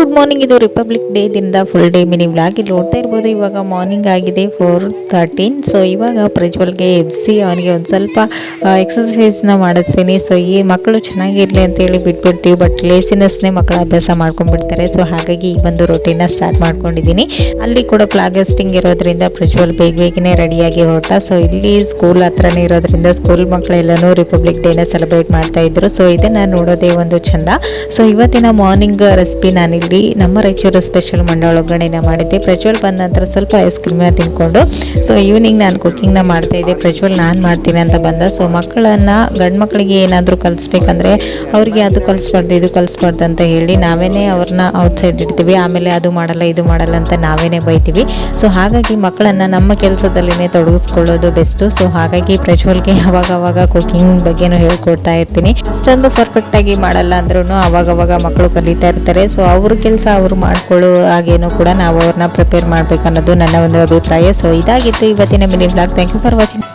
Good morning. ಇದು republic day ದಿನದ full day mini vlog. ಇಲ್ಲಿ ನೋಡ್ತಾ ಇರ್ಬೋದು, ಇವಾಗ ಮಾರ್ನಿಂಗ್ ಆಗಿದೆ 4:13. ಸೊ ಇವಾಗ ಪ್ರಜ್ವಲ್ಗೆ ಎಬ್ಸಿ ಅವನಿಗೆ ಒಂದು ಸ್ವಲ್ಪ ಎಕ್ಸಸೈಸ್ನ ಮಾಡಿಸ್ತೀನಿ. ಸೊ ಈ ಮಕ್ಕಳು ಚೆನ್ನಾಗಿರಲಿ ಅಂತೇಳಿ ಬಿಟ್ಬಿಡ್ತೀವಿ, ಬಟ್ ಲೇಸಿನೆಸ್ನೇ ಮಕ್ಕಳು ಅಭ್ಯಾಸ ಮಾಡ್ಕೊಂಡ್ಬಿಡ್ತಾರೆ. ಸೊ ಹಾಗಾಗಿ ಈ ಒಂದು ರೊಟೀನ ಸ್ಟಾರ್ಟ್ ಮಾಡ್ಕೊಂಡಿದ್ದೀನಿ. ಅಲ್ಲಿ ಕೂಡ ಫ್ಲಾಗ್ ಹಾಸ್ಟಿಂಗ್ ಇರೋದ್ರಿಂದ ಪ್ರಜ್ವಲ್ ಬೇಗನೆ ರೆಡಿಯಾಗಿ ಹೊರಟ. ಸೊ ಇಲ್ಲಿ ಸ್ಕೂಲ್ ಹತ್ರನೇ ಇರೋದ್ರಿಂದ ಸ್ಕೂಲ್ ಮಕ್ಕಳೆಲ್ಲನೂ ರಿಪಬ್ಲಿಕ್ ಡೇನ ಸೆಲೆಬ್ರೇಟ್ ಮಾಡ್ತಾ ಇದ್ರು. ಸೊ ಇದನ್ನು ನೋಡೋದೇ ಒಂದು ಚಂದ. ಸೊ ಇವತ್ತಿನ ಮಾರ್ನಿಂಗ್ ರೆಸಿಪಿ ನಾನಿಲ್ಲಿ ನಮ್ಮ ರಾಯಚೂರು ಸ್ಪೆಷಲ್ ಮಂಡಾಳ ಒಗ್ಗರಣೆನ ಮಾಡಿದ್ದೆ. ಪ್ರಜ್ವಲ್ ಬಂದ ನಂತರ ಸ್ವಲ್ಪ ಐಸ್ ಕ್ರೀಮ್ನ ತಿನ್ಕೊಂಡು ಸೊ ಈವ್ನಿಂಗ್ ನಾನು ಕುಕ್ಕಿಂಗ್ನ ಮಾಡ್ತಾ ಇದ್ದೆ. ಪ್ರಜ್ವಲ್ ನಾನು ಮಾಡ್ತೀನಿ ಅಂತ ಬಂದ. ಸೊ ಮಕ್ಕಳನ್ನು ಗಂಡು ಮಕ್ಕಳಿಗೆ ಏನಾದರೂ ಕಲಿಸ್ಬೇಕಂದ್ರೆ ಅವರಿಗೆ ಅದು ಕಲಿಸ್ಬಾರ್ದು ಇದು ಕಲಿಸ್ಬಾರ್ದು ಅಂತ ಹೇಳಿ ನಾವೇನೇ ಅವ್ರನ್ನ ಔಟ್ಸೈಡ್ ಇಡ್ತೀವಿ. ಆಮೇಲೆ ಅದು ಮಾಡಲ್ಲ ಇದು ಮಾಡಲ್ಲ ಅಂತ ನಾವೇನೇ ಬೈತೀವಿ. ಸೊ ಹಾಗಾಗಿ ಮಕ್ಕಳನ್ನು ನಮ್ಮ ಕೆಲಸದಲ್ಲಿನೇ ತೊಡಗಿಸ್ಕೊಳ್ಳೋದು ಬೆಸ್ಟು. ಸೊ ಹಾಗಾಗಿ ಪ್ರಜ್ವಲ್ಗೆ ಅವಾಗವಾಗ ಕುಕ್ಕಿಂಗ್ ಬಗ್ಗೆನೂ ಹೇಳ್ಕೊಡ್ತಾ ಇರ್ತೀನಿ. ಅಷ್ಟೊಂದು ಪರ್ಫೆಕ್ಟಾಗಿ ಮಾಡಲ್ಲ ಅಂದ್ರೂ ಅವಾಗವಾಗ ಮಕ್ಕಳು ಕಲಿತಾ ಇರ್ತಾರೆ. ಸೊ ಅವ್ರ ಕೆಲಸ ಅವರು ಮಾಡ್ಕೊಳ್ಳೋ ಹಾಗೇನೂ ಕೂಡ ನಾವು ಅವ್ರನ್ನ ಪ್ರಿಪೇರ್ ಮಾಡಬೇಕನ್ನೋದು ನನ್ನ ಒಂದು ಅಭಿಪ್ರಾಯ. ಸೊ ಇದಾಗಿತ್ತು ಇವತ್ತಿನ mini blog. Thank you for watching.